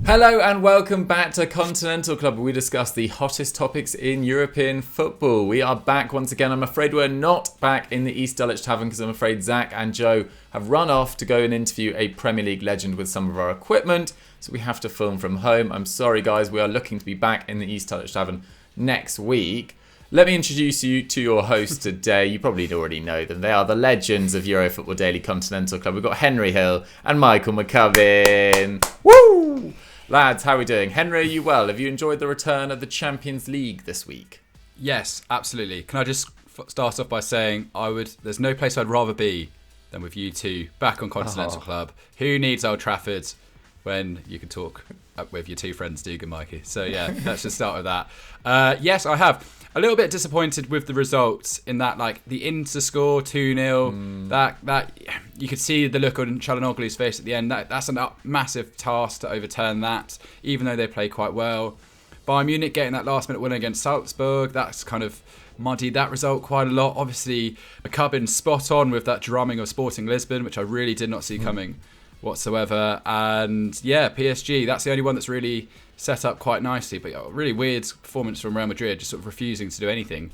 Hello and welcome back to Continental Club, where we discuss the hottest topics in European football. We are back once again. I'm afraid we're not back in the East Dulwich Tavern because I'm afraid Zach and Joe have run off to go and interview a Premier League legend with some of our equipment, so we have to film from home. I'm sorry guys, we are looking to be back in the East Dulwich Tavern next week. Let me introduce you to your hosts today. You probably already know them. They are the legends of Euro Football Daily Continental Club. We've got Henry Hill and Michael McCubbin. Woo! Lads, how are we doing? Henry, are you well? Have you enjoyed the return of the Champions League this week? Yes, absolutely. Can I just start off by saying there's no place I'd rather be than with you two back on Continental Club. Who needs Old Trafford when you can talk with your two friends, Duke and Mikey? So yeah, let's just start with that. Yes, I have. A little bit disappointed with the results in that, like, the Inter score 2-0. That you could see the look on Çalhanoğlu's face at the end. That's a massive task to overturn that, even though they play quite well. Bayern Munich getting that last-minute win against Salzburg, that's kind of muddied that result quite a lot. Obviously, McCubbin spot on with that drumming of Sporting Lisbon, which I really did not see coming whatsoever. And yeah, PSG, that's the only one that's really set up quite nicely, but a really weird performance from Real Madrid, just sort of refusing to do anything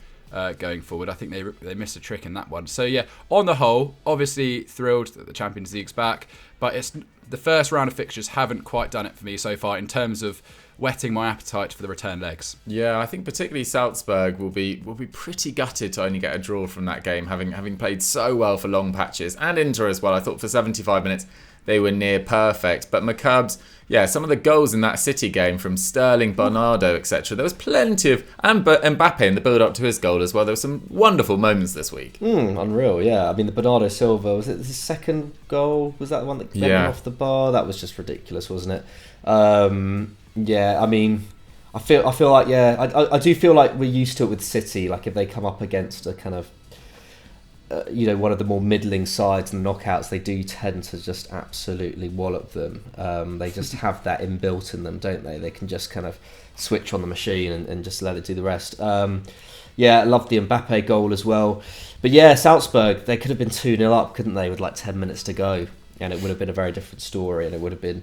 going forward. I think they missed a trick in that one. So yeah, on the whole, obviously thrilled that the Champions League's back, but it's the first round of fixtures haven't quite done it for me so far in terms of whetting my appetite for the return legs. Yeah, I think particularly Salzburg will be pretty gutted to only get a draw from that game, having played so well for long patches, and Inter as well. I thought for 75 minutes they were near perfect. But McCubbs, yeah, some of the goals in that City game from Sterling, Bernardo, etc. There was plenty of, and Mbappe in the build-up to his goal as well. There were some wonderful moments this week. Unreal, yeah. I mean, the Bernardo Silva, was it his second goal? Was that the one that bent him off the bar? That was just ridiculous, wasn't it? Yeah, I mean, I feel like, yeah, I do feel like we're used to it with City. Like if they come up against a kind of, one of the more middling sides in the knockouts, they do tend to just absolutely wallop them. They just have that inbuilt in them, don't they? They can just kind of switch on the machine and just let it do the rest. Yeah, I loved the Mbappe goal as well. But yeah, Salzburg, they could have been 2-0 up, couldn't they, with like 10 minutes to go? And it would have been a very different story, and it would have been,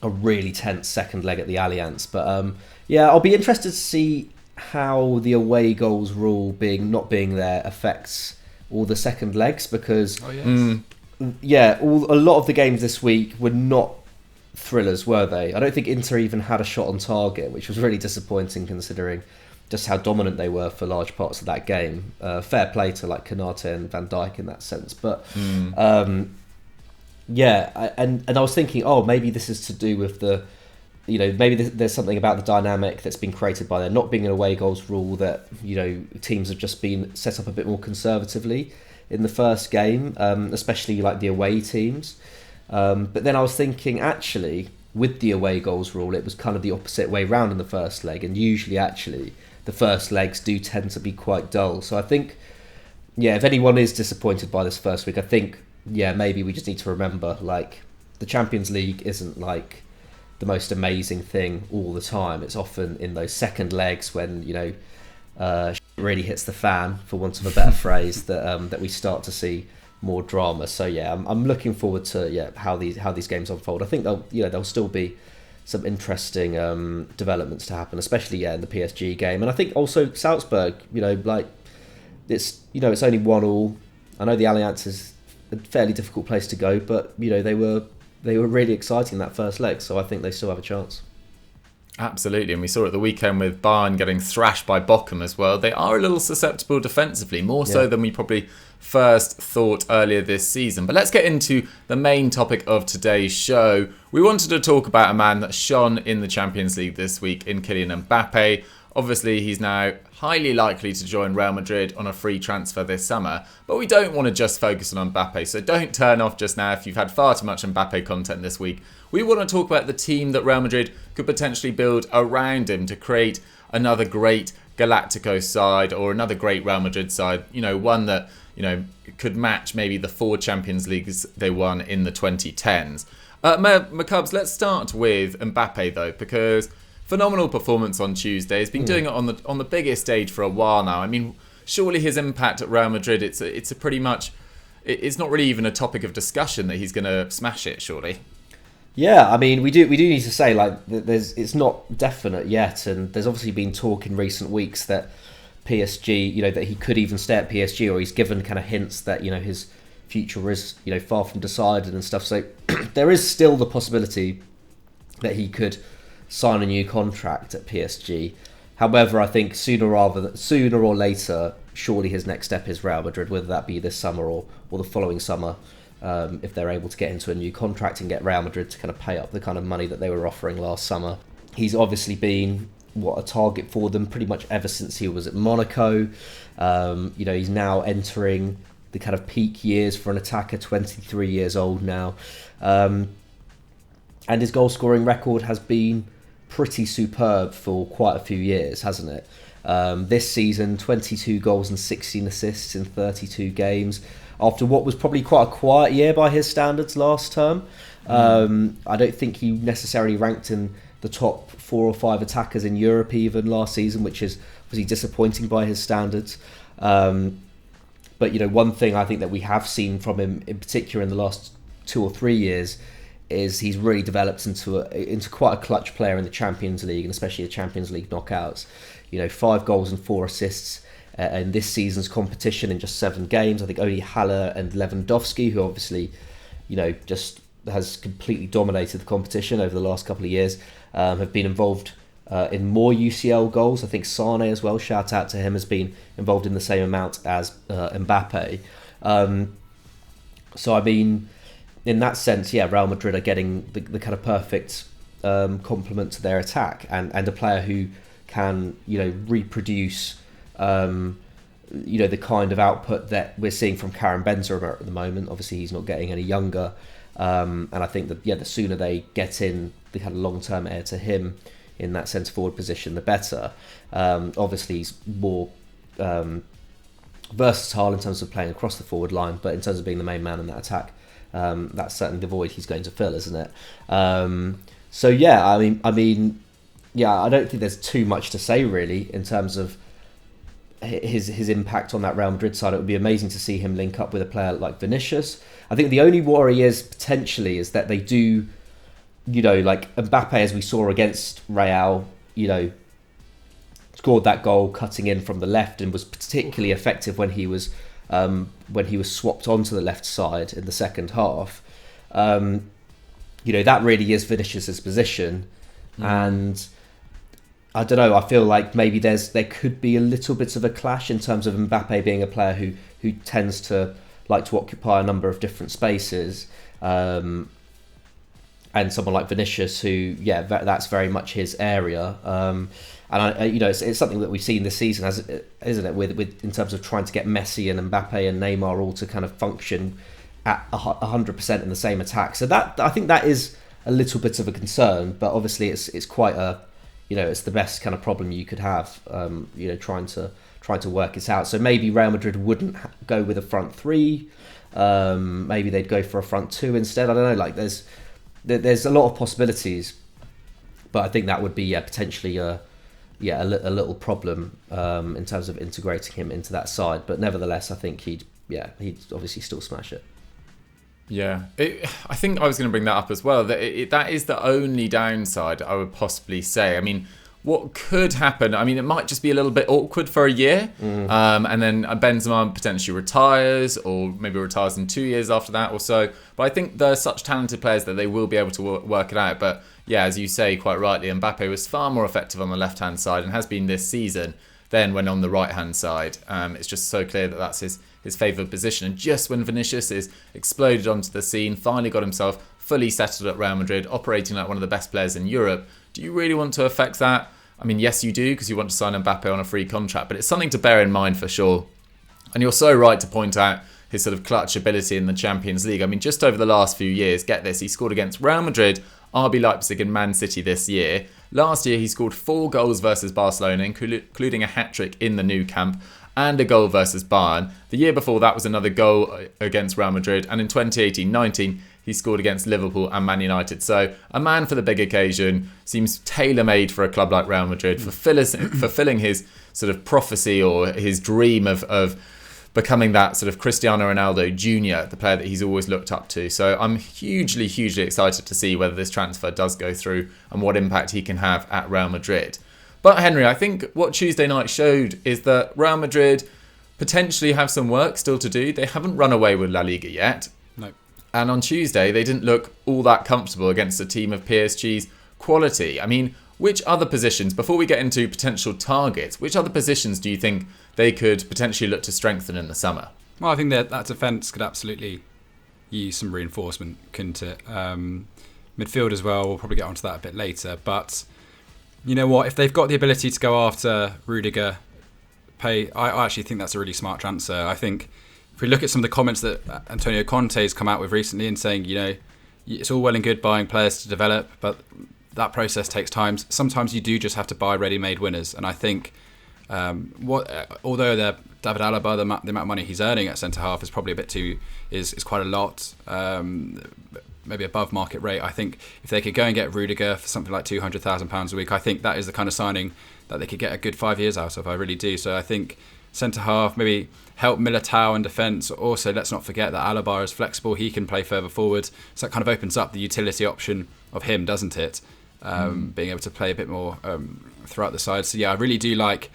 a really tense second leg at the Allianz. But yeah, I'll be interested to see how the away goals rule not being there affects all the second legs, because a lot of the games this week were not thrillers, were they? I don't think Inter even had a shot on target, which was really disappointing considering just how dominant they were for large parts of that game. Fair play to like Konate and Van Dijk in that sense, but and I was thinking, maybe this is to do with the, maybe there's something about the dynamic that's been created by there not being an away goals rule, that, teams have just been set up a bit more conservatively in the first game, especially like the away teams. But then I was thinking, actually, with the away goals rule, it was kind of the opposite way round in the first leg. And usually, actually, the first legs do tend to be quite dull. So I think, if anyone is disappointed by this first week, I think, maybe we just need to remember, like, the Champions League isn't like the most amazing thing all the time. It's often in those second legs when really hits the fan, for want of a better phrase, that we start to see more drama. So I'm looking forward to how these games unfold. I think there'll still be some interesting developments to happen, especially in the PSG game. And I think also Salzburg, it's only 1-1. I know the Allianz is a fairly difficult place to go, but they were really exciting in that first leg, so I think they still have a chance. Absolutely, and we saw it the weekend with Bayern getting thrashed by Bochum as well. They are a little susceptible defensively, more so than we probably first thought earlier this season. But let's get into the main topic of today's show. We wanted to talk about a man that shone in the Champions League this week in Kylian Mbappe. Obviously, he's now highly likely to join Real Madrid on a free transfer this summer, but we don't want to just focus on Mbappe, so don't turn off just now if you've had far too much Mbappe content this week. We want to talk about the team that Real Madrid could potentially build around him to create another great Galactico side or another great Real Madrid side, one that, could match maybe the 4 Champions Leagues they won in the 2010s. McCubbs, let's start with Mbappe though, because phenomenal performance on Tuesday. He's been doing it on the biggest stage for a while now. I mean, surely his impact at Real Madrid, it's not really even a topic of discussion that he's going to smash it, surely. Yeah, I mean, we do need to say like it's not definite yet, and there's obviously been talk in recent weeks that PSG, that he could even stay at PSG, or he's given kind of hints that his future is far from decided and stuff. So there is still the possibility that he could sign a new contract at PSG. However, I think sooner or later, surely his next step is Real Madrid, whether that be this summer or the following summer. If they're able to get into a new contract and get Real Madrid to kind of pay up the kind of money that they were offering last summer. He's obviously been a target for them pretty much ever since he was at Monaco. He's now entering the kind of peak years for an attacker, 23 years old now. And his goal scoring record has been pretty superb for quite a few years, hasn't it? This season, 22 goals and 16 assists in 32 games. After what was probably quite a quiet year by his standards last term. I don't think he necessarily ranked in the top 4 or 5 attackers in Europe even last season, which is obviously disappointing by his standards. But one thing I think that we have seen from him, in particular in the last 2 or 3 years, is he's really developed into quite a clutch player in the Champions League, and especially the Champions League knockouts. 5 goals and 4 assists. In this season's competition in just 7 games. I think only Haller and Lewandowski, who obviously, just has completely dominated the competition over the last couple of years, have been involved in more UCL goals. I think Sane as well, shout out to him, has been involved in the same amount as Mbappe. So, I mean, in that sense, yeah, Real Madrid are getting the kind of perfect complement to their attack and a player who can, reproduce the kind of output that we're seeing from Karim Benzema at the moment. Obviously, he's not getting any younger, and I think that the sooner they get in the kind of long-term heir to him in that centre forward position, the better. Obviously, he's more versatile in terms of playing across the forward line, but in terms of being the main man in that attack, that's certainly the void he's going to fill, isn't it? So yeah, I mean, I don't think there's too much to say really in terms of his impact on that Real Madrid side. It would be amazing to see him link up with a player like Vinicius. I think the only worry is potentially is that they do, like Mbappe, as we saw against Real, scored that goal cutting in from the left and was particularly effective when he was swapped onto the left side in the second half. That really is Vinicius's position, and I don't know. I feel like maybe there could be a little bit of a clash in terms of Mbappe being a player who tends to like to occupy a number of different spaces, and someone like Vinicius who, that's very much his area. And it's something that we've seen this season, isn't it? With in terms of trying to get Messi and Mbappe and Neymar all to kind of function at 100% in the same attack. So that, I think that is a little bit of a concern, but obviously it's quite a, it's the best kind of problem you could have, trying to work it out. So maybe Real Madrid wouldn't go with a front 3. Maybe they'd go for a front 2 instead. I don't know. Like there's a lot of possibilities, but I think that would be potentially a little problem in terms of integrating him into that side. But nevertheless, I think he'd obviously still smash it. Yeah, I think I was going to bring that up as well. That is the only downside I would possibly say. I mean, what could happen? I mean, it might just be a little bit awkward for a year, and then Benzema potentially retires, or maybe retires in 2 years after that or so. But I think they're such talented players that they will be able to work it out. But yeah, as you say quite rightly, Mbappe was far more effective on the left-hand side and has been this season than when on the right-hand side. It's just so clear that that's his favoured position. And just when Vinicius is exploded onto the scene, finally got himself fully settled at Real Madrid, operating like one of the best players in Europe, do you really want to affect that? I mean, yes, you do, because you want to sign Mbappe on a free contract, but it's something to bear in mind for sure. And you're so right to point out his sort of clutch ability in the Champions League. I mean, just over the last few years, get this, he scored against Real Madrid, RB Leipzig and Man City this year. Last year, he scored 4 goals versus Barcelona, including a hat-trick in the Nou Camp, and a goal versus Bayern. The year before that was another goal against Real Madrid, and in 2018-19 he scored against Liverpool and Man United. So a man for the big occasion, seems tailor-made for a club like Real Madrid, fulfilling his sort of prophecy or his dream of becoming that sort of Cristiano Ronaldo Jr., the player that he's always looked up to. So I'm hugely, hugely excited to see whether this transfer does go through and what impact he can have at Real Madrid. But Henry, I think what Tuesday night showed is that Real Madrid potentially have some work still to do. They haven't run away with La Liga yet. No. And on Tuesday, they didn't look all that comfortable against a team of PSG's quality. I mean, which other positions, before we get into potential targets, which other positions do you think they could potentially look to strengthen in the summer? Well, I think that defence could absolutely use some reinforcement, couldn't it? Midfield as well, we'll probably get onto that a bit later. But you know what? If they've got the ability to go after Rudiger, I actually think that's a really smart transfer. I think if we look at some of the comments that Antonio Conte has come out with recently and saying, you know, it's all well and good buying players to develop, but that process takes time. Sometimes you do just have to buy ready-made winners. And I think although David Alaba, the amount of money he's earning at centre-half is probably a bit is quite a lot, maybe above market rate. I think if they could go and get Rudiger for something like £200,000 a week, I think that is the kind of signing that they could get a good 5 years out of. I really do. So I think centre-half, maybe help Militao in defence. Also, let's not forget that Alaba is flexible. He can play further forward. So that kind of opens up the utility option of him, doesn't it? Being able to play a bit more throughout the side. So yeah, I really do like.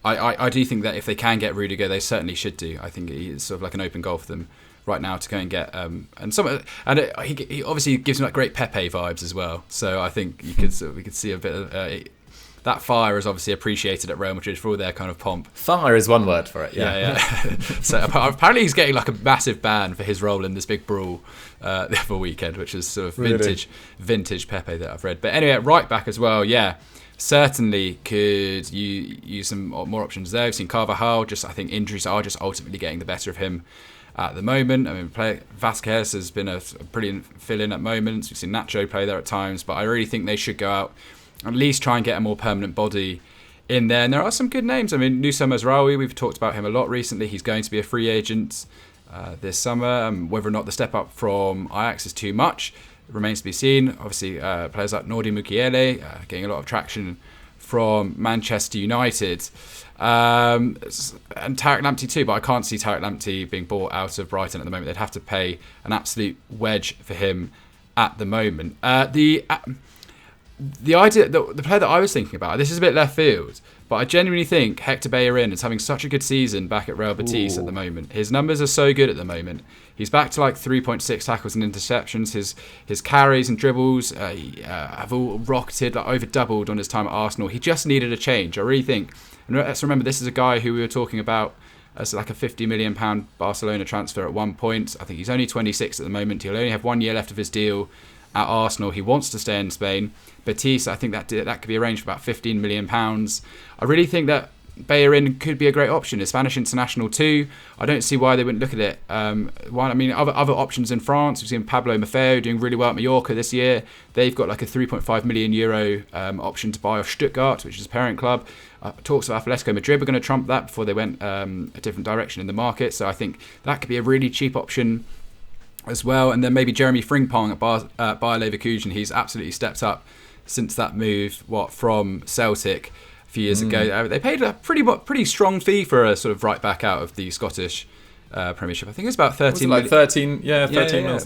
I do think that if they can get Rudiger, they certainly should do. I think it's sort of like an open goal for them right now to go and get he obviously gives me like great Pepe vibes as well. So I think we could see a bit of that fire is obviously appreciated at Real Madrid for all their kind of pomp. Fire is one word for it. Yeah. So apparently he's getting like a massive ban for his role in this big brawl the other weekend, which is sort of vintage Pepe that I've read. But anyway, at right back as well, yeah, certainly could you use some more options there. We've seen Carvajal. I think injuries are just ultimately getting the better of him at the moment. I mean, Vasquez has been a brilliant fill-in at moments. We've seen Nacho play there at times, but I really think they should go out at least try and get a more permanent body in there. And there are some good names. I mean, Nusa Mazraoui, we've talked about him a lot recently. He's going to be a free agent this summer. Whether or not the step up from Ajax is too much remains to be seen. Obviously, players like Nordi Mukiele getting a lot of traction from Manchester United. And Tariq Lamptey too, but I can't see Tariq Lamptey being bought out of Brighton at the moment. They'd have to pay an absolute wedge for him at the moment. The idea, the player that I was thinking about, this is a bit left field, but I genuinely think Hector Bellerin is having such a good season back at Real Betis at the moment. His numbers are so good at the moment. He's back to like 3.6 tackles and interceptions. His carries and dribbles have all rocketed, like over doubled on his time at Arsenal. He just needed a change. I really think. And let's remember, this is a guy who we were talking about as like a £50 million Barcelona transfer at one point. I think he's only 26 at the moment. He'll only have 1 year left of his deal at Arsenal. He wants to stay in Spain. Betis, I think that could be arranged for about £15 million. I really think that Bellerin could be a great option. A Spanish international too. I don't see why they wouldn't look at it. Other options in France. We've seen Pablo Maffeo doing really well at Mallorca this year. They've got like a €3.5 million option to buy off Stuttgart, which is a parent club. Talks of Atletico Madrid were going to trump that before they went a different direction in the market. So I think that could be a really cheap option as well. And then maybe Jeremie Frimpong at Bayer Leverkusen. He's absolutely stepped up since that move from Celtic a few years ago. They paid a pretty strong fee for a sort of right back out of the Scottish Premiership. I think it's about 13 like 13 mil,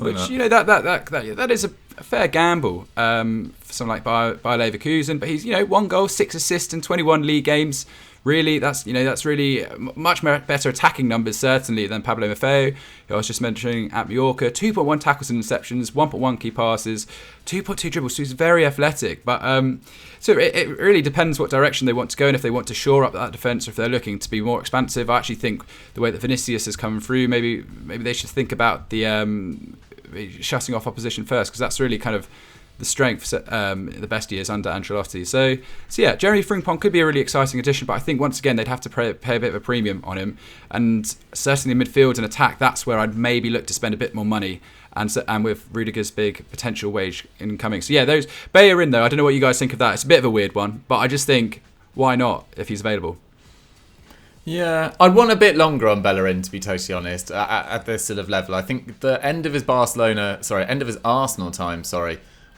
which that is a fair gamble for someone like Bayer Leverkusen. But he's 1 goal, 6 assists in 21 league games. Really, that's really much better attacking numbers certainly than Pablo Maffeo, who I was just mentioning at Mallorca. 2.1 tackles and interceptions, 1.1 key passes, 2.2 dribbles. So he's very athletic. But so it really depends what direction they want to go, and if they want to shore up that defence, or if they're looking to be more expansive. I actually think the way that Vinicius has come through, maybe they should think about the shutting off opposition first, because that's really kind of the strength the best years under Ancelotti. So yeah, Jeremie Frimpong could be a really exciting addition, but I think once again they'd have to pay a bit of a premium on him. And certainly midfield and attack, that's where I'd maybe look to spend a bit more money. And with Rudiger's big potential wage incoming. So yeah, those Bellerin though, I don't know what you guys think of that. It's a bit of a weird one, but I just think, why not if he's available? Yeah, I'd want a bit longer on Bellerin, to be totally honest, at this sort of level. I think the end of his Arsenal time,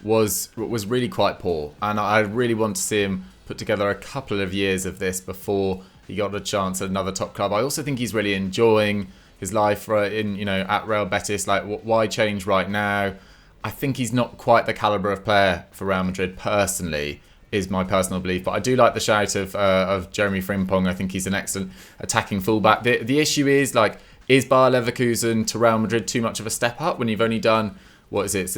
was really quite poor, and I really want to see him put together a couple of years of this before he got a chance at another top club. I also think he's really enjoying his life at Real Betis. Like, why change right now? I think he's not quite the calibre of player for Real Madrid personally, is my personal belief. But I do like the shout of Jeremie Frimpong. I think he's an excellent attacking fullback. The issue is, like, is Bayer Leverkusen to Real Madrid too much of a step up when you've only done, was it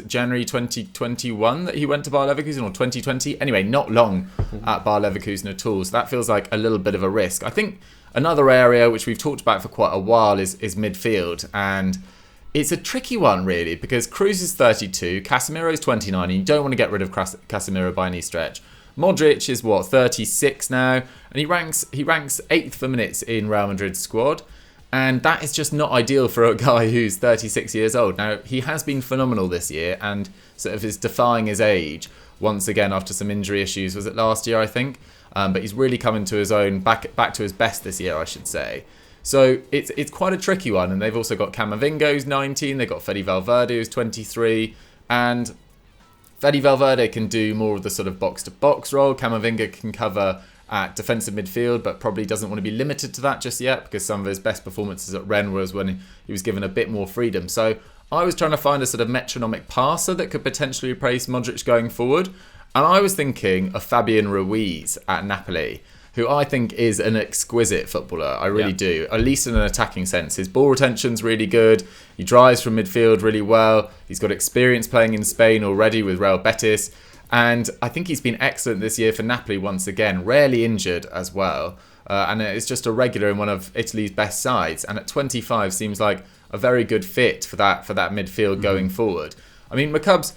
January 2021 that he went to Bayer Leverkusen, or 2020? Anyway, not long at Bayer Leverkusen at all. So that feels like a little bit of a risk. I think another area which we've talked about for quite a while is midfield. And it's a tricky one, really, because Kroos is 32, Casemiro is 29, and you don't want to get rid of Casemiro by any stretch. Modric is 36 now, and he ranks 8th for minutes in Real Madrid's squad. And that is just not ideal for a guy who's 36 years old. Now, he has been phenomenal this year and sort of is defying his age once again after some injury issues. Was it last year, I think? But he's really come into his own, back to his best this year, I should say. So it's quite a tricky one. And they've also got Camavinga, who's 19. They've got Fede Valverde, who's 23. And Fede Valverde can do more of the sort of box-to-box role. Camavinga can cover at defensive midfield, but probably doesn't want to be limited to that just yet, because some of his best performances at Rennes was when he was given a bit more freedom. So I was trying to find a sort of metronomic passer that could potentially replace Modric going forward. And I was thinking of Fabian Ruiz at Napoli, who I think is an exquisite footballer. I really do, at least in an attacking sense. His ball retention's really good. He drives from midfield really well. He's got experience playing in Spain already with Real Betis. And I think he's been excellent this year for Napoli once again, rarely injured as well. And it's just a regular in one of Italy's best sides. And at 25 seems like a very good fit for that midfield going forward. I mean, McCubs,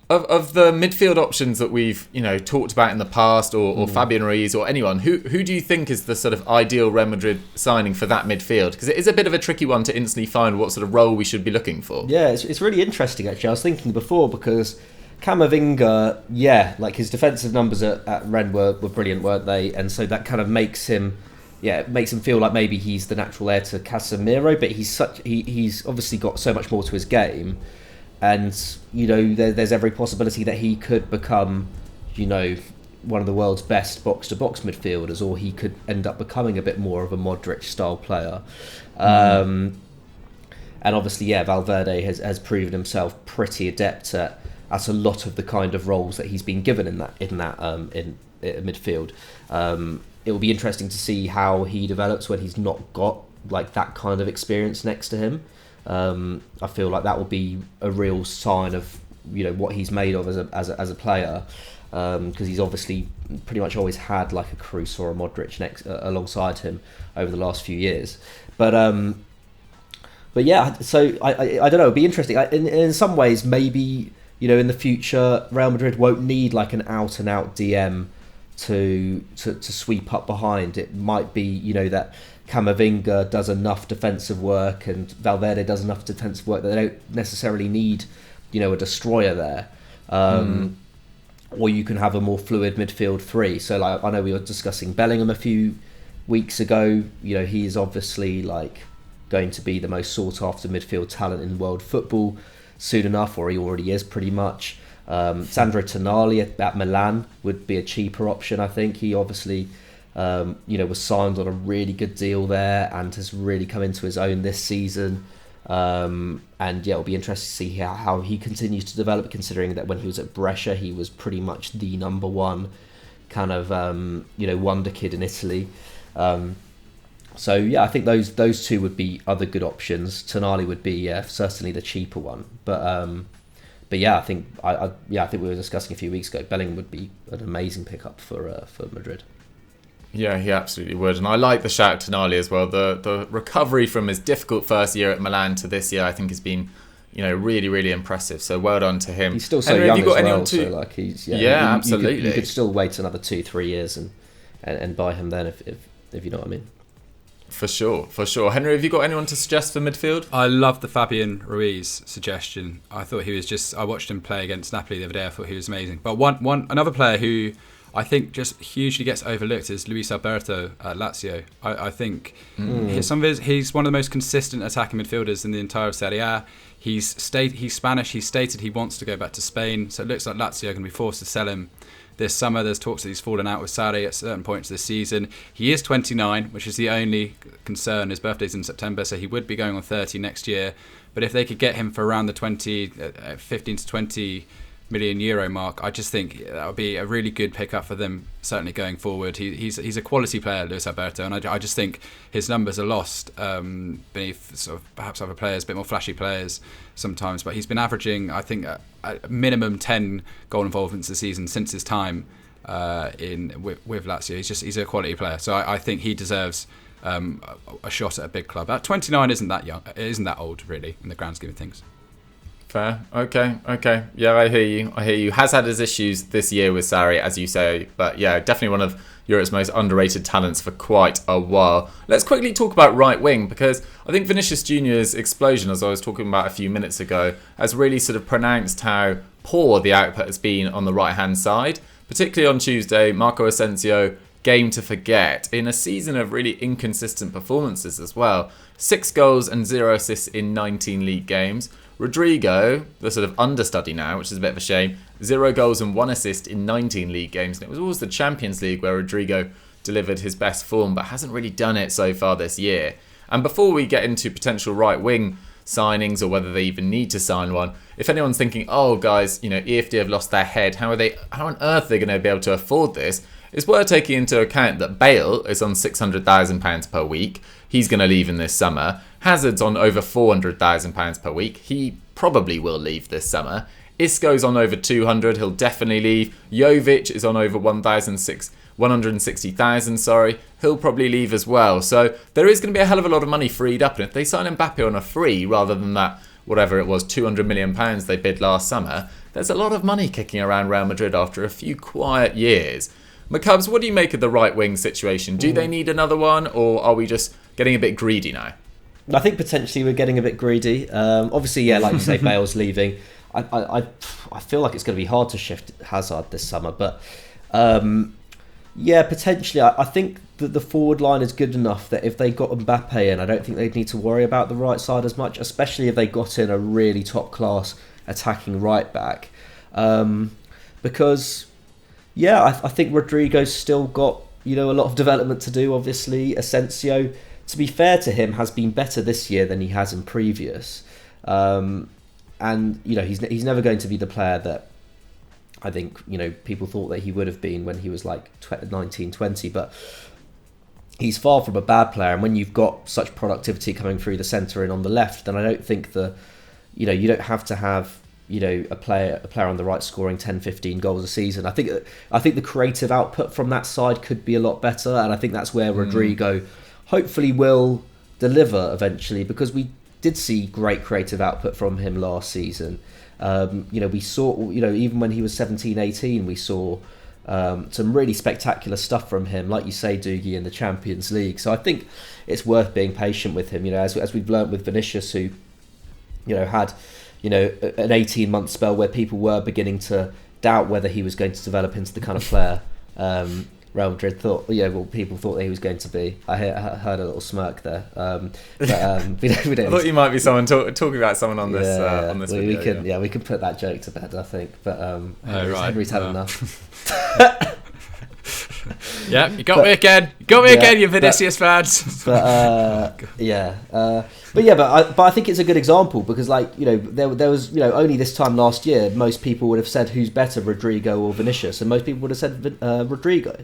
of the midfield options that we've talked about in the past, or Fabian Ruiz or anyone, who do you think is the sort of ideal Real Madrid signing for that midfield? Because it is a bit of a tricky one to instantly find what sort of role we should be looking for. Yeah, it's really interesting actually. I was thinking before, because Camavinga, like his defensive numbers at Rennes were brilliant, weren't they? And so that kind of makes him feel like maybe he's the natural heir to Casemiro, but he's obviously got so much more to his game, and there's every possibility that he could become one of the world's best box-to-box midfielders, or he could end up becoming a bit more of a Modric style player. And obviously, Valverde has proven himself pretty adept at a lot of the kind of roles that he's been given in midfield. It will be interesting to see how he develops when he's not got like that kind of experience next to him. I feel like that will be a real sign of what he's made of as a player, because he's obviously pretty much always had like a Kroos or a Modric alongside him over the last few years. But yeah, so I don't know. It'll be interesting. In some ways, maybe in the future, Real Madrid won't need like an out-and-out DM to sweep up behind. It might be, that Camavinga does enough defensive work and Valverde does enough defensive work that they don't necessarily need, a destroyer there. Or you can have a more fluid midfield three. So like, I know we were discussing Bellingham a few weeks ago. He is obviously like going to be the most sought-after midfield talent in world football soon enough, or he already is pretty much. Sandro Tonali at Milan would be a cheaper option, I think. He obviously, was signed on a really good deal there and has really come into his own this season. And it'll be interesting to see how he continues to develop, considering that when he was at Brescia, he was pretty much the number one kind of, wonder kid in Italy. So yeah, I think those two would be other good options. Tonali would be certainly the cheaper one, but yeah, I think we were discussing a few weeks ago, Bellingham would be an amazing pickup for Madrid. Yeah, he absolutely would, and I like the shout Tonali as well. The recovery from his difficult first year at Milan to this year, I think, has been really, really impressive. So well done to him. He's still so young as well. So like absolutely. You could still wait another 2-3 years and buy him then if you know what I mean. For sure. Henry, have you got anyone to suggest for midfield? I love the Fabian Ruiz suggestion. I thought he was I watched him play against Napoli the other day. I thought he was amazing. But another player who I think just hugely gets overlooked is Luis Alberto at Lazio. I think he's one of the most consistent attacking midfielders in the entire Serie A. He's Spanish. He's stated he wants to go back to Spain. So it looks like Lazio are going to be forced to sell him this summer. There's talks that he's fallen out with Sarri at certain points this season. He is 29, which is the only concern. His birthday's in September, so he would be going on 30 next year. But if they could get him for around the 15 to 20 million euro mark, I just think that would be a really good pickup for them, certainly going forward. He's a quality player, Luis Alberto, and I just think his numbers are lost beneath sort of perhaps other players, a bit more flashy players sometimes. But he's been averaging, I think, a minimum 10 goal involvements a season since his time with Lazio. He's a quality player, so I think he deserves a shot at a big club. 29 isn't that young, it isn't that old really in the grand scheme of things. Fair. Okay. Yeah, I hear you. Has had his issues this year with Sarri, as you say. But yeah, definitely one of Europe's most underrated talents for quite a while. Let's quickly talk about right wing, because I think Vinicius Junior's explosion, as I was talking about a few minutes ago, has really sort of pronounced how poor the output has been on the right-hand side. Particularly on Tuesday, Marco Asensio, game to forget, in a season of really inconsistent performances as well. 6 goals and 0 assists in 19 league games. Rodrigo, the sort of understudy now, which is a bit of a shame, 0 goals and 1 assist in 19 league games. And it was always the Champions League where Rodrigo delivered his best form, but hasn't really done it so far this year. And before we get into potential right wing signings or whether they even need to sign one, if anyone's thinking, oh guys, EFD have lost their head, how on earth are they going to be able to afford this? It's worth taking into account that Bale is on £600,000 per week. He's going to leave in this summer. Hazard's on over £400,000 per week. He probably will leave this summer. Isco's on over 200. He'll definitely leave. Jovic is on over 160,000. He'll probably leave as well. So there is going to be a hell of a lot of money freed up. And if they sign Mbappe on a free rather than that, whatever it was, £200 million they bid last summer, there's a lot of money kicking around Real Madrid after a few quiet years. McCubs, what do you make of the right wing situation? Do they need another one, or are we just getting a bit greedy now? I think potentially we're getting a bit greedy. Obviously, yeah, like you say, Bale's leaving. I feel like it's going to be hard to shift Hazard this summer, but yeah, potentially. I think that the forward line is good enough that if they got Mbappe in, I don't think they'd need to worry about the right side as much, especially if they got in a really top class attacking right back, because. Yeah, I think Rodrigo's still got, a lot of development to do, obviously. Asensio, to be fair to him, has been better this year than he has in previous. And, he's never going to be the player that I think, people thought that he would have been when he was like 19, 20. But he's far from a bad player. And when you've got such productivity coming through the centre and on the left, then I don't think you don't have to have a player on the right scoring 10, 15 goals a season. I think the creative output from that side could be a lot better, and I think that's where Rodrigo hopefully will deliver eventually, because we did see great creative output from him last season. We saw, even when he was 17, 18, we saw some really spectacular stuff from him, like you say, Doogie, in the Champions League. So I think it's worth being patient with him, as we've learnt with Vinicius, who had an 18-month spell where people were beginning to doubt whether he was going to develop into the kind of player Real Madrid thought, people thought that he was going to be. I heard a little smirk there. But we don't I thought you might be someone talking about someone on this on this video. We can put that joke to bed, I think. But Henry's had enough. Yeah, you got me again. You got me again, you Vinicius fans. But I think it's a good example, because there was only this time last year most people would have said who's better, Rodrigo or Vinicius, and most people would have said Rodrigo.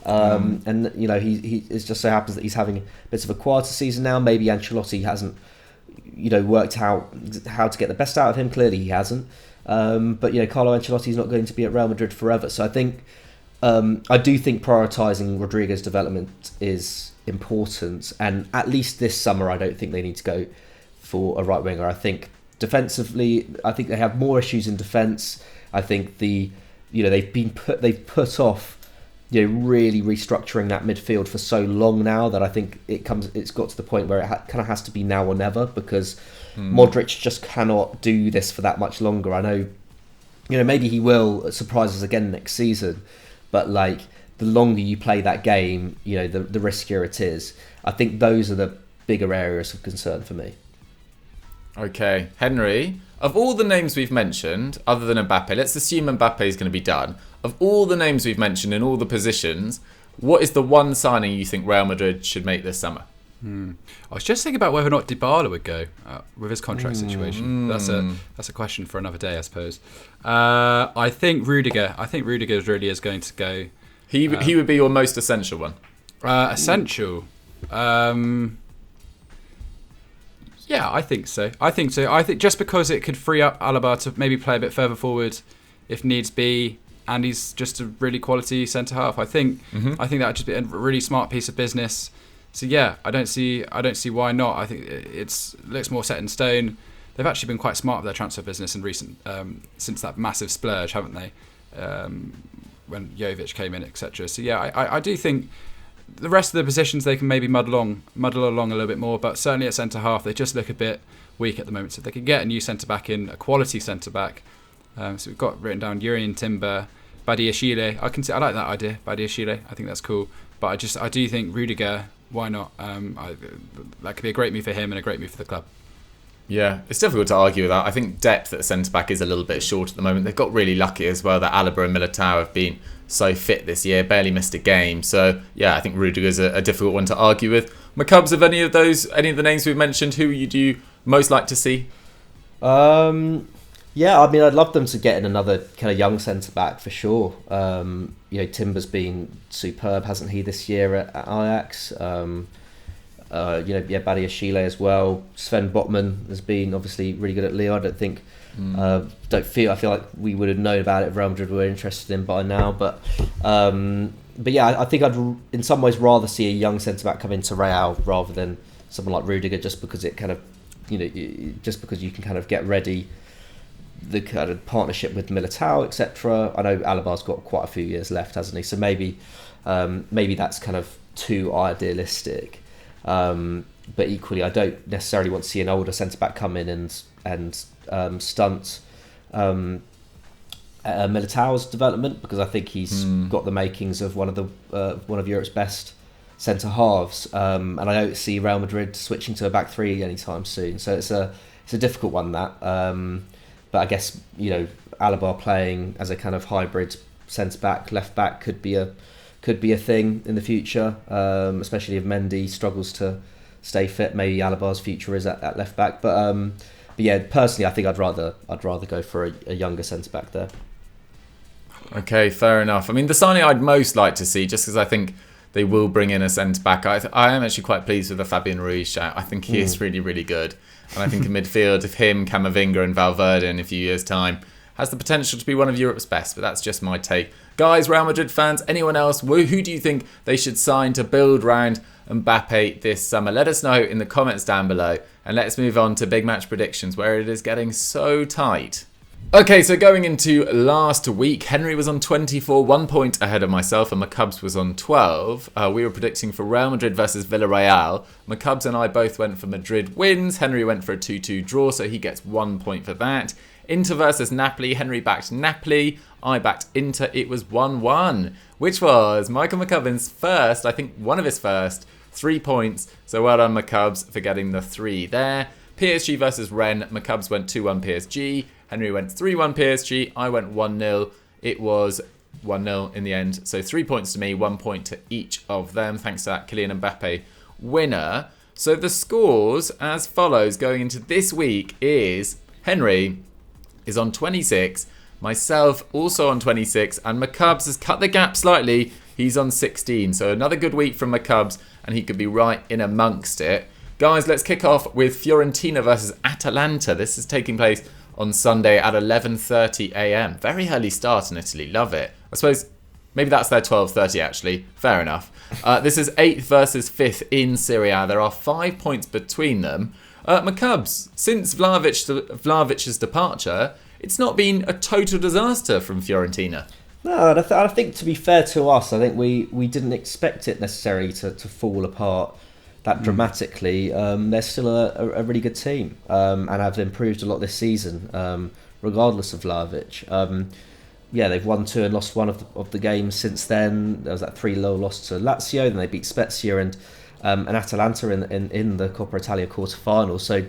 And he it just so happens that he's having a bit of a quieter season now. Maybe Ancelotti hasn't worked out how to get the best out of him. Clearly he hasn't. But Carlo Ancelotti's not going to be at Real Madrid forever, so I think. I do think prioritising Rodrigo's development is important, and at least this summer I don't think they need to go for a right winger. I think defensively, they have more issues in defence. I think they've put off really restructuring that midfield for so long now that I think it's got to the point where it kind of has to be now or never, because Modric just cannot do this for that much longer. I know maybe he will surprise us again next season. But the longer you play that game, the riskier it is. I think those are the bigger areas of concern for me. Okay, Henry, of all the names we've mentioned, other than Mbappe, let's assume Mbappe is going to be done. Of all the names we've mentioned in all the positions, what is the one signing you think Real Madrid should make this summer? I was just thinking about whether or not Dybala would go with his contract situation. That's a question for another day, I suppose. I think Rudiger. I think Rudiger really is going to go. He would be your most essential one. Essential. Yeah, I think so. I think just because it could free up Alaba to maybe play a bit further forward if needs be, and he's just a really quality centre half. I think that would just be a really smart piece of business. So yeah, I don't see why not. I think it looks more set in stone. They've actually been quite smart with their transfer business in recent since that massive splurge, haven't they? When Jovic came in, etc. So yeah, I do think the rest of the positions they can maybe muddle along a little bit more, but certainly at centre half they just look a bit weak at the moment. So if they could get a new centre back in, a quality centre back. So we've got written down Jurrien Timber, Badiashile. I like that idea, Badiashile. I think that's cool. But I do think Rudiger. Why not? That could be a great move for him and a great move for the club. Yeah, it's difficult to argue with that. I think depth at centre-back is a little bit short at the moment. They've got really lucky as well that Alaba and Militao have been so fit this year, barely missed a game. So, yeah, I think Rudiger's a difficult one to argue with. McCubs, of any of the names we've mentioned, who would you most like to see? Yeah, I mean, I'd love them to get in another kind of young centre-back for sure. Timber's been superb, hasn't he, this year at Ajax? Badiashile as well. Sven Botman has been obviously really good at Lyon. I don't think, I feel like we would have known about it if Real Madrid were interested in by now. But yeah, I think I'd in some ways rather see a young centre-back come into Real rather than someone like Rudiger, just because it kind of, just because you can kind of get ready the kind of partnership with Militao, etc. I know Alabar's got quite a few years left, hasn't he? So maybe that's kind of too idealistic. But equally, I don't necessarily want to see an older centre back come in and stunt Militao's development, because I think he's got the makings of one of Europe's best centre halves. And I don't see Real Madrid switching to a back three anytime soon. So it's a difficult one, that. But I guess, Alaba playing as a kind of hybrid centre-back, left-back could be a thing in the future, especially if Mendy struggles to stay fit. Maybe Alabar's future is at left-back. But yeah, personally, I think I'd rather go for a younger centre-back there. Okay, fair enough. I mean, the signing I'd most like to see, just because I think they will bring in a centre-back, I am actually quite pleased with the Fabian Ruiz shout. I think he is really, really good. And I think in midfield, if him, Camavinga and Valverde in a few years' time, has the potential to be one of Europe's best. But that's just my take. Guys, Real Madrid fans, anyone else, who do you think they should sign to build round Mbappe this summer? Let us know in the comments down below. And let's move on to big match predictions, where it is getting so tight. Okay, so going into last week, Henry was on 24, 1 point ahead of myself, and McCubs was on 12. We were predicting for Real Madrid versus Villarreal. McCubs and I both went for Madrid wins. Henry went for a 2-2 draw, so he gets 1 point for that. Inter versus Napoli. Henry backed Napoli. I backed Inter. It was 1-1, which was Michael McCubbin's first, I think one of his first, 3 points. So well done, McCubs, for getting the 3 there. PSG versus Rennes. McCubs went 2-1 PSG. Henry went 3-1 PSG. I went 1-0. It was 1-0 in the end. So 3 points to me, 1 point to each of them. Thanks to that Kylian Mbappe winner. So the scores as follows going into this week is Henry is on 26. Myself also on 26. And McCubs has cut the gap slightly. He's on 16. So another good week from McCubs. And he could be right in amongst it. Guys, let's kick off with Fiorentina versus Atalanta. This is taking place on Sunday at 11:30 a.m. Very early start in Italy. Love it. I suppose maybe that's their 12:30 actually. Fair enough. This is 8th versus 5th in Serie A. There are 5 points between them. McCubs, since Vlahovic's departure, it's not been a total disaster from Fiorentina. No, I think to be fair to us, I think we didn't expect it necessarily to fall apart that dramatically. They're still a really good team and have improved a lot this season, regardless of Vlahovic. They've won 2 and lost 1 of the games since then. There was that 3-0 loss to Lazio, then they beat Spezia and Atalanta in the Coppa Italia quarter-final. So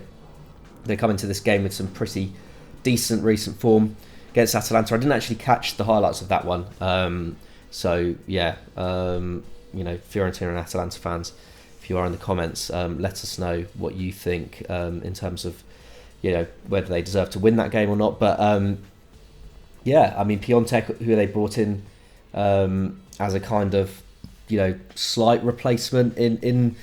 They come into this game with some pretty decent recent form against Atalanta. I didn't actually catch the highlights of that one. Fiorentina and Atalanta fans, if you are in the comments, let us know what you think in terms of, whether they deserve to win that game or not. But Piontek, who they brought in as a kind of, slight replacement in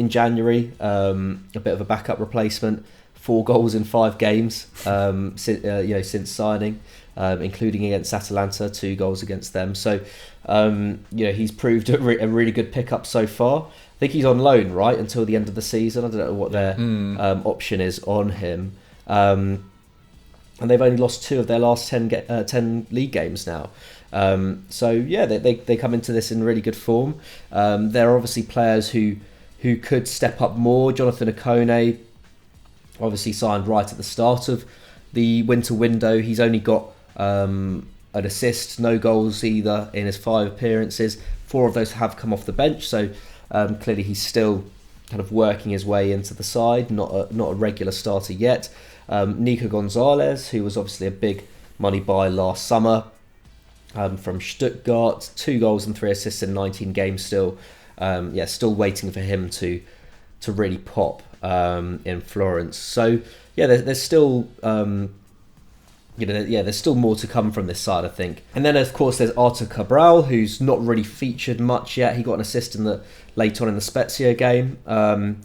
January, a bit of a backup replacement. 4 goals in 5 games since signing, including against Atalanta, 2 goals against them. So, he's proved a really good pickup so far. I think he's on loan, right, until the end of the season. I don't know what their option is on him. And they've only lost 2 of their last 10 league games now. They come into this in really good form. There are obviously players who could step up more. Jonathan Okone obviously signed right at the start of the winter window. He's only got an assist, no goals either in his 5 appearances. 4 of those have come off the bench, so clearly he's still kind of working his way into the side, not a regular starter yet. Nico Gonzalez, who was obviously a big money buy last summer from Stuttgart, 2 goals and 3 assists in 19 games still. Still waiting for him to really pop in Florence. So there's still there's still more to come from this side, I think. And then of course there's Artur Cabral, who's not really featured much yet. He got an assist late on in the Spezia game. I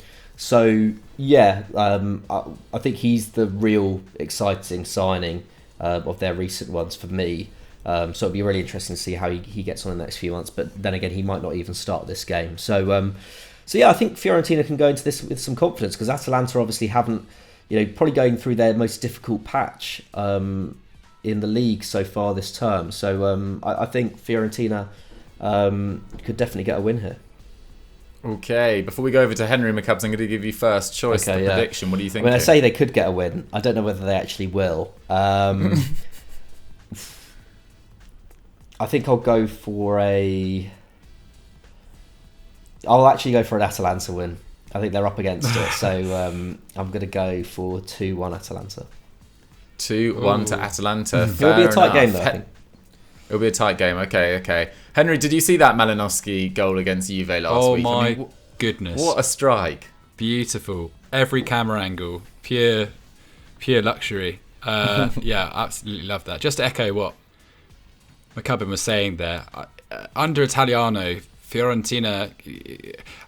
think he's the real exciting signing of their recent ones for me. So it'll be really interesting to see how he gets on in the next few months. But then again, he might not even start this game. I think Fiorentina can go into this with some confidence, because Atalanta obviously haven't, probably going through their most difficult patch in the league so far this term. So I think Fiorentina could definitely get a win here. Okay, before we go over to Henry McCubbs, I'm going to give you first choice the prediction. What do you think? I say they could get a win. I don't know whether they actually will. I think I'll actually go for an Atalanta win. I think they're up against it, so I'm going to go for 2-1 Atalanta. 2-1 to Atalanta. It'll be a tight game, though, I think. It'll be a tight game. Okay. Henry, did you see that Malinowski goal against Juve last week? Oh my goodness! What a strike! Beautiful. Every camera angle, pure luxury. Absolutely love that. Just to echo what McCubbin was saying there, under Italiano, Fiorentina,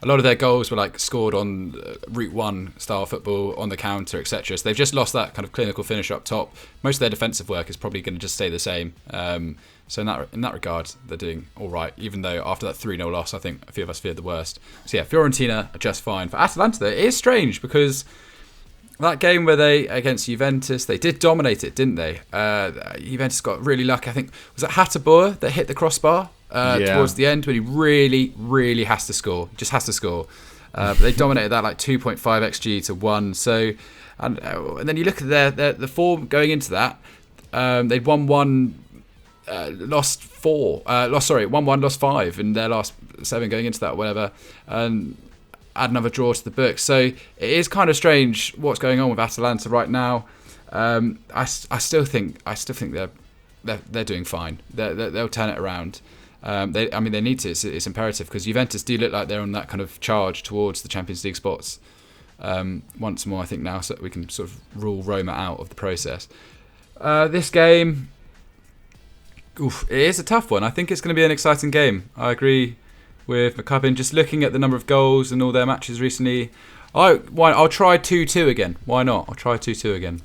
a lot of their goals were scored on Route 1 style football, on the counter, etc. So they've just lost that kind of clinical finish up top. Most of their defensive work is probably going to just stay the same. So in that regard, they're doing all right, even though after that 3-0 loss, I think a few of us feared the worst. So Fiorentina are just fine. For Atalanta, though, it is strange, because that game where they against Juventus, they did dominate it, didn't they? Juventus got really lucky. I think, was it Hateboer that hit the crossbar towards the end, when he really, really has to score. He just has to score. But they dominated that 2.5 XG to 1. So, and then you look at the form going into that. They'd won 1, lost 4. Won 1, lost 5 in their last 7 going into that, whatever. And add another draw to the book. So it is kind of strange what's going on with Atalanta right now. I still think they're doing fine. They'll turn it around. They need to. It's imperative, because Juventus do look like they're on that kind of charge towards the Champions League spots once more, I think, now, so that we can sort of rule Roma out of the process. This game, it is a tough one. I think it's going to be an exciting game. I agree with McCubbin. Just looking at the number of goals in all their matches recently, I'll try 2-2 again. Why not? I'll try 2-2 again.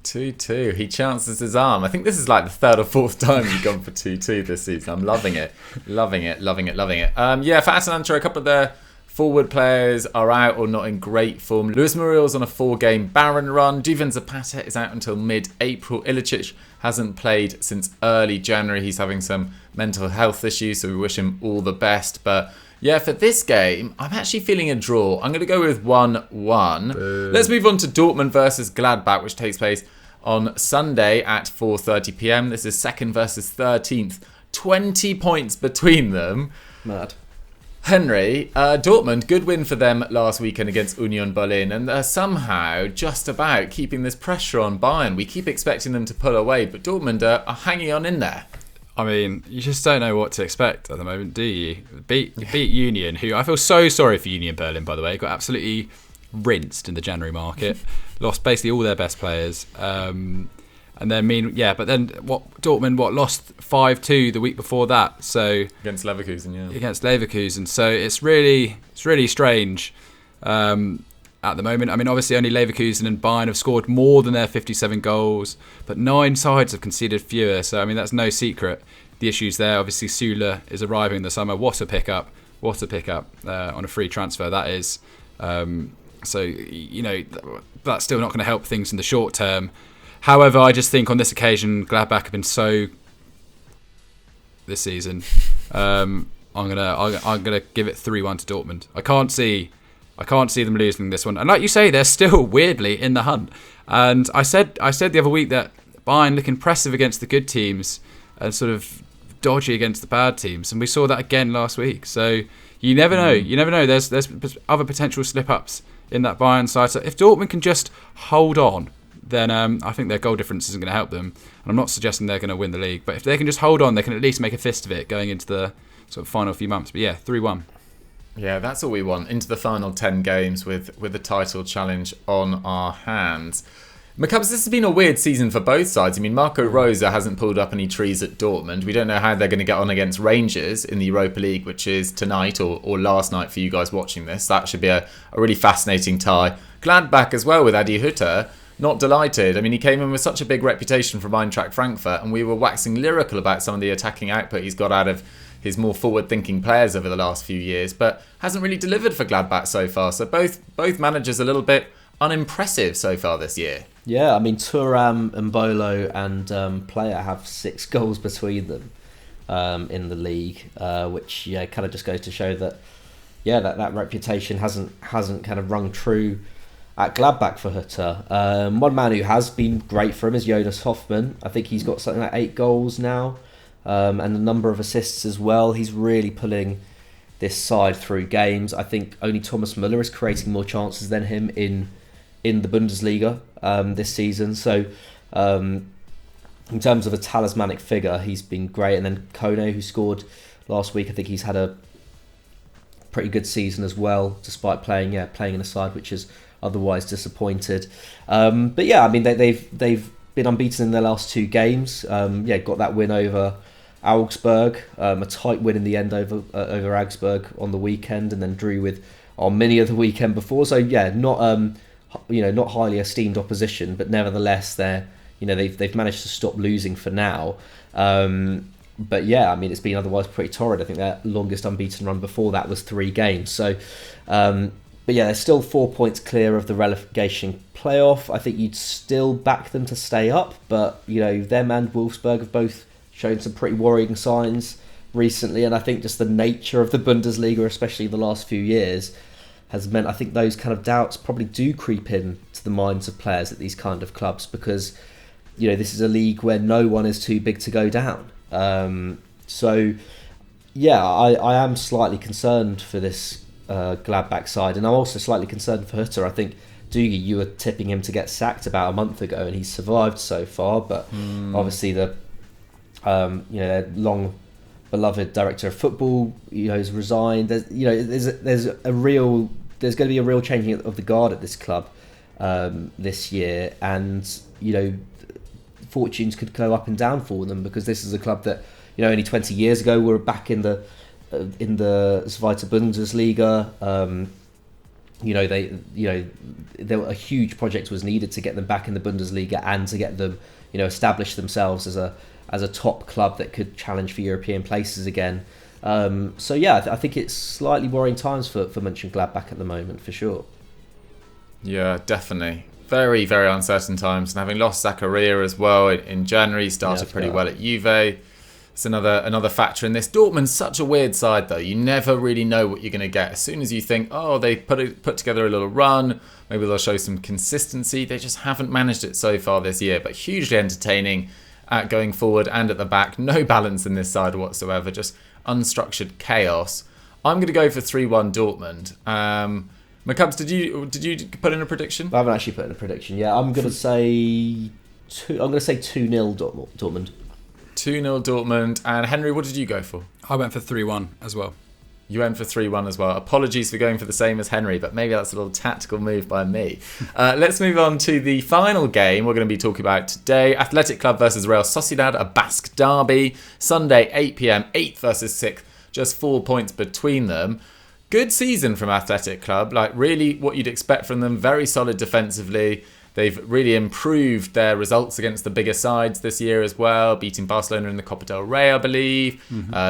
2-2. He chances his arm. I think this is the 3rd or 4th time you've gone for 2-2 this season. I'm loving it. Loving it. For Atalanta, a couple of their forward players are out or not in great form. Luis Muriel's on a 4-game barren run. Duvan Zapata is out until mid-April. Ilicic hasn't played since early January. He's having some mental health issues, so we wish him all the best. But for this game, I'm actually feeling a draw. I'm going to go with 1-1. Let's move on to Dortmund versus Gladbach, which takes place on Sunday at 4:30 p.m. This is 2nd versus 13th. 20 points between them. Mad. Henry, Dortmund, good win for them last weekend against Union Berlin, and they're somehow just about keeping this pressure on Bayern. We keep expecting them to pull away, but Dortmund are hanging on in there. I mean, you just don't know what to expect at the moment, do you? Beat Union, who I feel so sorry for Union Berlin, by the way, got absolutely rinsed in the January market, lost basically all their best players. And then but then Dortmund lost 5-2 the week before that. So against Leverkusen, So it's really strange at the moment. I mean, obviously only Leverkusen and Bayern have scored more than their 57 goals, but 9 sides have conceded fewer. So I mean, that's no secret. The issues there. Obviously, Süle is arriving in the summer. What a pickup on a free transfer that is. So that's still not going to help things in the short term. However, I just think on this occasion, Gladbach have been so this season. I'm gonna give it 3-1 to Dortmund. I can't see them losing this one. And like you say, they're still weirdly in the hunt. And I said the other week that Bayern look impressive against the good teams and sort of dodgy against the bad teams, and we saw that again last week. So you never know. You never know. There's other potential slip ups in that Bayern side. So if Dortmund can just hold on, then I think their goal difference isn't going to help them. And I'm not suggesting they're going to win the league, but if they can just hold on, they can at least make a fist of it going into the sort of final few months. But yeah, 3-1. Yeah, that's all we want. Into the final 10 games with the title challenge on our hands. McCubbs, this has been a weird season for both sides. I mean, Marco Rosa hasn't pulled up any trees at Dortmund. We don't know how they're going to get on against Rangers in the Europa League, which is tonight or last night for you guys watching this. That should be a really fascinating tie. Gladbach as well with Adi Hütter. Not delighted. I mean, he came in with such a big reputation from Eintracht Frankfurt, and we were waxing lyrical about some of the attacking output he's got out of his more forward-thinking players over the last few years, but hasn't really delivered for Gladbach so far. So both managers a little bit unimpressive so far this year. Yeah, I mean, Thuram, Mbolo and Player have 6 goals between them in the league, which kind of just goes to show that that reputation hasn't kind of rung true at Gladbach for Hütter. One man who has been great for him is Jonas Hoffmann. I think he's got something like 8 goals now, and a number of assists as well. He's really pulling this side through games. I think only Thomas Müller is creating more chances than him in the Bundesliga this season. So in terms of a talismanic figure, he's been great. And then Kone, who scored last week, I think he's had a pretty good season as well, despite playing in a side which is otherwise disappointed. But yeah, I mean they've been unbeaten in their last 2 games. Got that win over Augsburg, a tight win in the end over Augsburg on the weekend, and then drew with Arminia the weekend before. So yeah, not highly esteemed opposition, but nevertheless they've managed to stop losing for now. But yeah, I mean it's been otherwise pretty torrid. I think their longest unbeaten run before that was 3 games. So. But yeah, they're still 4 points clear of the relegation playoff. I think you'd still back them to stay up, but them and Wolfsburg have both shown some pretty worrying signs recently, and I think just the nature of the Bundesliga, especially the last few years, has meant I think those kind of doubts probably do creep in to the minds of players at these kind of clubs, because this is a league where no one is too big to go down. So yeah, I am slightly concerned for this Gladbach side, and I'm also slightly concerned for Hütter. I think Doogie, you were tipping him to get sacked about a month ago, and he's survived so far. But obviously the long beloved director of football has resigned. There's going to be a real changing of the guard at this club this year, and fortunes could go up and down for them, because this is a club that only 20 years ago were back in the Zweite Bundesliga. A huge project was needed to get them back in the Bundesliga and to get them establish themselves as a top club that could challenge for European places again. So yeah, I think it's slightly worrying times for Mönchengladbach at the moment, for sure. Yeah, definitely. Very, very uncertain times. And having lost Zakaria as well in January, started pretty well at Juve. It's another factor in this. Dortmund's such a weird side, though. You never really know what you're going to get. As soon as you think, they put together a little run, maybe they'll show some consistency, they just haven't managed it so far this year. But hugely entertaining at going forward and at the back. No balance in this side whatsoever. Just unstructured chaos. I'm going to go for 3-1 Dortmund. McCubs, did you put in a prediction? I haven't actually put in a prediction. Yeah, I'm going to say 2-0 Dortmund. 2-0 Dortmund. And Henry, what did you go for? I went for 3-1 as well. You went for 3-1 as well. Apologies for going for the same as Henry, but maybe that's a little tactical move by me. Let's move on to the final game we're going to be talking about today. Athletic Club versus Real Sociedad, a Basque derby. Sunday, 8 p.m, 8th versus 6th. Just 4 points between them. Good season from Athletic Club. Like, really what you'd expect from them. Very solid defensively. They've really improved their results against the bigger sides this year as well, beating Barcelona in the Copa del Rey, I believe,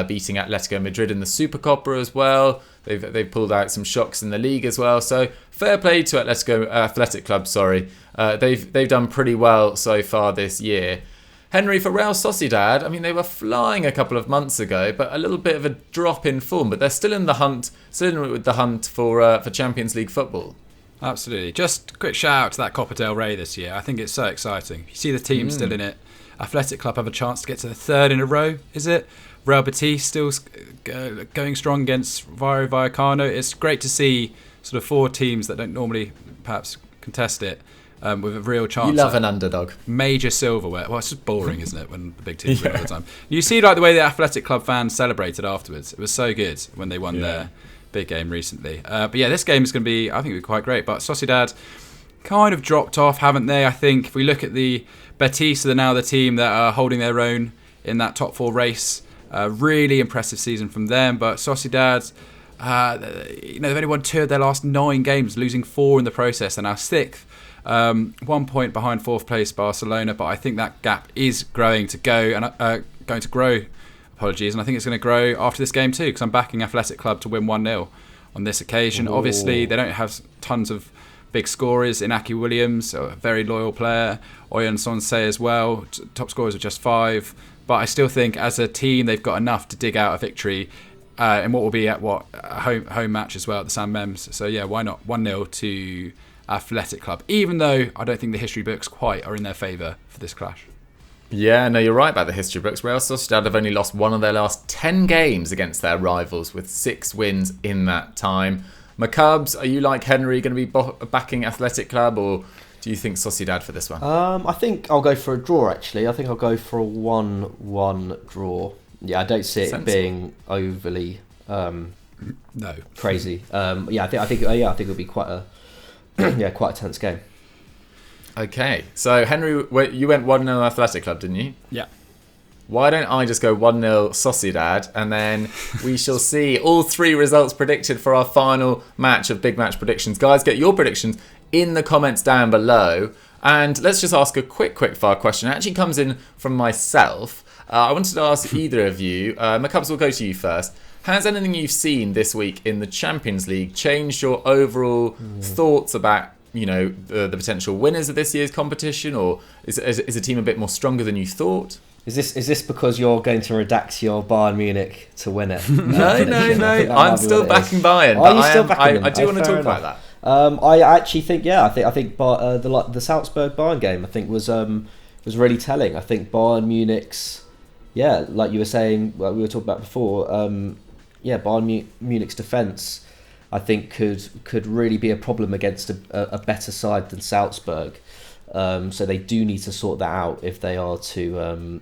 beating Atletico Madrid in the Supercopa as well. They've pulled out some shocks in the league as well. So fair play to Athletic Club. They've done pretty well so far this year. Henry, for Real Sociedad, I mean, they were flying a couple of months ago, but a little bit of a drop in form. But they're still in the hunt, for Champions League football. Absolutely. Just a quick shout out to that Copa del Rey this year. I think it's so exciting. You see the team still in it. Athletic Club have a chance to get to the third in a row, is it? Real Betis still going strong against Rayo Vallecano. It's great to see sort of 4 teams that don't normally perhaps contest it with a real chance. You love an underdog. Major silverware. Well, it's just boring, isn't it, when the big teams win all the time. You see like the way the Athletic Club fans celebrated afterwards. It was so good when they won their big game recently. But yeah, this game is going to be, I think, quite great. But Sociedad kind of dropped off, haven't they? I think if we look at the Betis, they're now the team that are holding their own in that top 4 race. Really impressive season from them. But Sociedad, they've only won 2 of their last 9 games, losing 4 in the process. They're now 6th. 1 point behind 4th place Barcelona. But I think that gap is going to grow. Apologies, and I think it's going to grow after this game too, because I'm backing Athletic Club to win 1-0 on this occasion. Ooh. Obviously, they don't have tons of big scorers. Inaki Williams, a very loyal player. Oyan Sonse as well. Top scorers are just 5. But I still think as a team, they've got enough to dig out a victory in what will be a home match as well at the San Mems. So yeah, why not 1-0 to Athletic Club? Even though I don't think the history books quite are in their favour for this clash. Yeah, no, you're right about the history books. Real Sociedad have only lost 1 of their last 10 games against their rivals, with 6 wins in that time. McCubs, are you like Henry going to be backing Athletic Club, or do you think Sociedad for this one? I think I'll go for a draw, actually. I think I'll go for a 1-1 draw. Yeah, I don't see it being overly crazy. I think it'll be quite a tense game. Okay, so Henry, you went 1-0 Athletic Club, didn't you? Yeah. Why don't I just go 1-0 Sociedad, and then we shall see all 3 results predicted for our final match of Big Match predictions. Guys, get your predictions in the comments down below. And let's just ask a quick fire question. It actually comes in from myself. I wanted to ask either of you. McCubs, will go to you first. Has anything you've seen this week in the Champions League changed your overall thoughts about the potential winners of this year's competition, or is a team a bit more stronger than you thought? Is this because you're going to redact your Bayern Munich to win it? No. I'm still backing Bayern. Are you still backing them? I do want to talk about that. I actually think, I think the Salzburg Bayern game, I think was really telling. I think Bayern Munich's, like you were saying, we were talking about before, Bayern Munich's defence, I think could really be a problem against a better side than Salzburg. So they do need to sort that out if they are to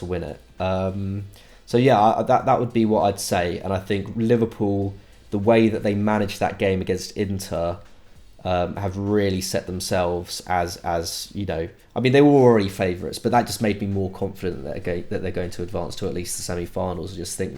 win it. That would be what I'd say. And I think Liverpool, the way that they managed that game against Inter, have really set themselves as I mean, they were already favourites, but that just made me more confident that they're going to advance to at least the semi-finals. I just think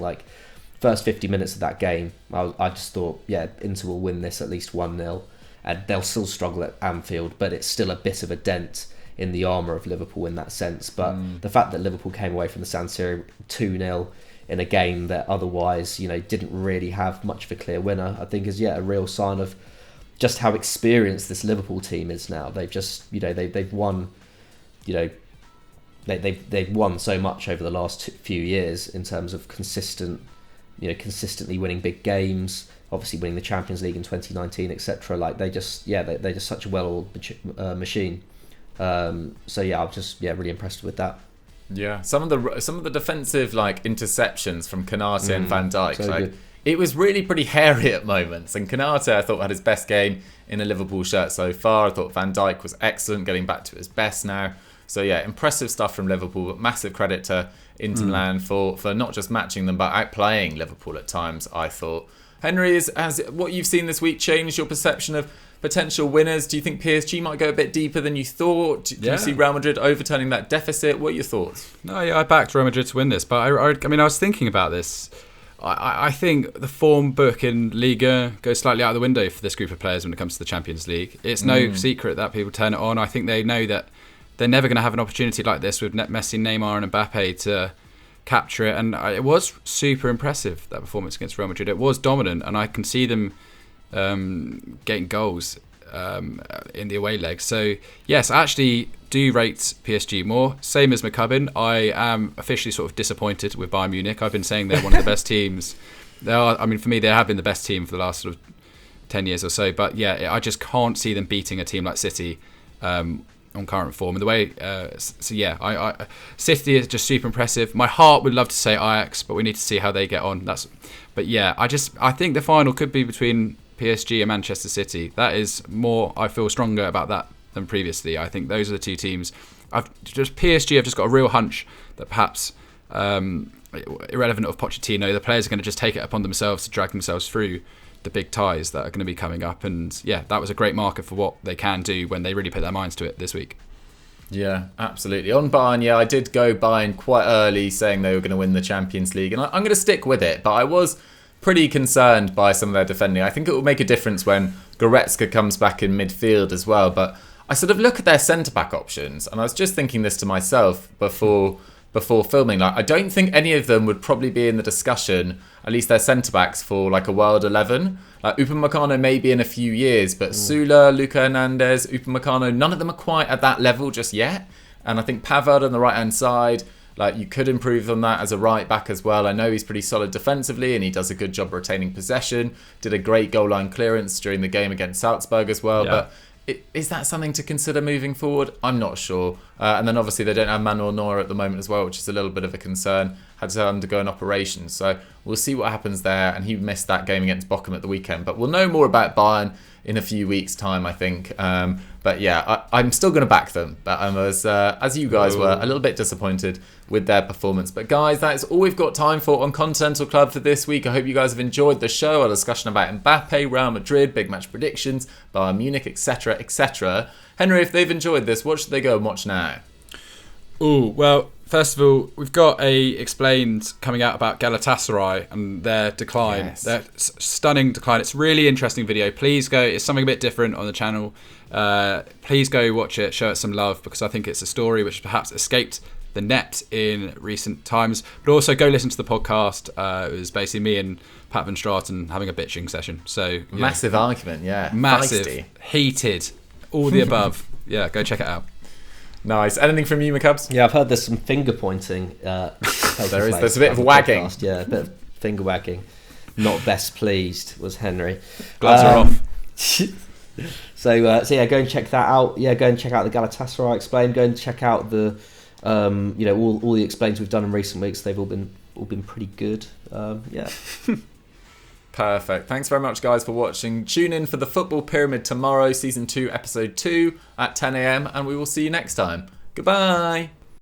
first 50 minutes of that game, I just thought, Inter will win this at least 1-0, and they'll still struggle at Anfield, but it's still a bit of a dent in the armour of Liverpool in that sense. But the fact that Liverpool came away from the San Siro 2-0 in a game that otherwise, didn't really have much of a clear winner, I think is a real sign of just how experienced this Liverpool team is now. They've just, they've won, they've won so much over the last few years in terms of consistently winning big games, obviously winning the Champions League in 2019, etc. They're just such a well-oiled machine. I'm just really impressed with that. Yeah, some of the defensive interceptions from Konate and Van Dijk, so good. it was really pretty hairy at moments. And Konate, I thought, had his best game in a Liverpool shirt so far. I thought Van Dijk was excellent, getting back to his best now. So yeah, impressive stuff from Liverpool, but massive credit to Inter Milan for not just matching them, but outplaying Liverpool at times, I thought. Henry, has what you've seen this week changed your perception of potential winners? Do you think PSG might go a bit deeper than you thought? Do you see Real Madrid overturning that deficit? What are your thoughts? No, yeah, I backed Real Madrid to win this, but I mean, I was thinking about this. I think the form book in Liga goes slightly out of the window for this group of players when it comes to the Champions League. It's no secret that people turn it on. I think they know that they're never going to have an opportunity like this with Messi, Neymar and Mbappe to capture it. And it was super impressive, that performance against Real Madrid. It was dominant, and I can see them getting goals in the away leg. So yes, I actually do rate PSG more. Same as McCubbin. I am officially sort of disappointed with Bayern Munich. I've been saying they're one of the best teams. They are. I mean, for me, they have been the best team for the last sort of 10 years or so. But yeah, I just can't see them beating a team like City on current form. And the way, City is just super impressive. My heart would love to say Ajax, but we need to see how they get on. But yeah, I think the final could be between PSG and Manchester City. That is more, I feel stronger about that than previously. I think those are the two teams. PSG have just got a real hunch that perhaps, irrelevant of Pochettino, the players are going to just take it upon themselves to drag themselves through the big ties that are going to be coming up. And yeah, that was a great marker for what they can do when they really put their minds to it this week. Yeah, absolutely. On Bayern, I did go Bayern quite early, saying they were going to win the Champions League, and I'm going to stick with it. But I was pretty concerned by some of their defending. I think it will make a difference when Goretzka comes back in midfield as well. But I sort of look at their centre-back options, and I was just thinking this to myself before filming. Like, I don't think any of them would probably be in the discussion, at least their centre-backs, for like a World 11. Like Upamecano maybe in a few years, but Sula, Luca Hernandez, Upamecano, none of them are quite at that level just yet. And I think Pavard on the right-hand side, like, you could improve on that as a right back as well. I know he's pretty solid defensively and he does a good job retaining possession. Did a great goal line clearance during the game against Salzburg as well. Yeah. But is that something to consider moving forward? I'm not sure. And then obviously they don't have Manuel Neuer at the moment as well, which is a little bit of a concern. Had to undergo an operation. So we'll see what happens there. And he missed that game against Bochum at the weekend. But we'll know more about Bayern in a few weeks' time, I think. But yeah, I'm still going to back them. But I was, as you guys were, a little bit disappointed with their performance. But guys, that is all we've got time for on Continental Club for this week. I hope you guys have enjoyed the show, our discussion about Mbappe, Real Madrid, big match predictions, Bayern Munich, etc., etc. Henry, if they've enjoyed this, what should they go and watch now? Oh, well, first of all, we've got a Explained coming out about Galatasaray and their decline. Yes. Their stunning decline. It's a really interesting video. Please go. It's something a bit different on the channel. Please go watch it. Show it some love, because I think it's a story which perhaps escaped the net in recent times. But also go listen to the podcast. It was basically me and Pat Van Straten having a bitching session. So Massive argument, yeah. Massive, Feisty. heated, all the above. Yeah, go check it out. Nice. Anything from you, McCubs? Yeah, I've heard there's some finger pointing. There's a bit of wagging. Yeah, a bit of finger wagging. Not best pleased was Henry. Gloves are off. So yeah, go and check that out. Yeah, go and check out the Galatasaray Explained. Go and check out the all the explains we've done in recent weeks. They've all been pretty good. Yeah. Perfect. Thanks very much, guys, for watching. Tune in for the Football Pyramid tomorrow, Season 2, Episode 2 at 10 a.m. and we will see you next time. Goodbye.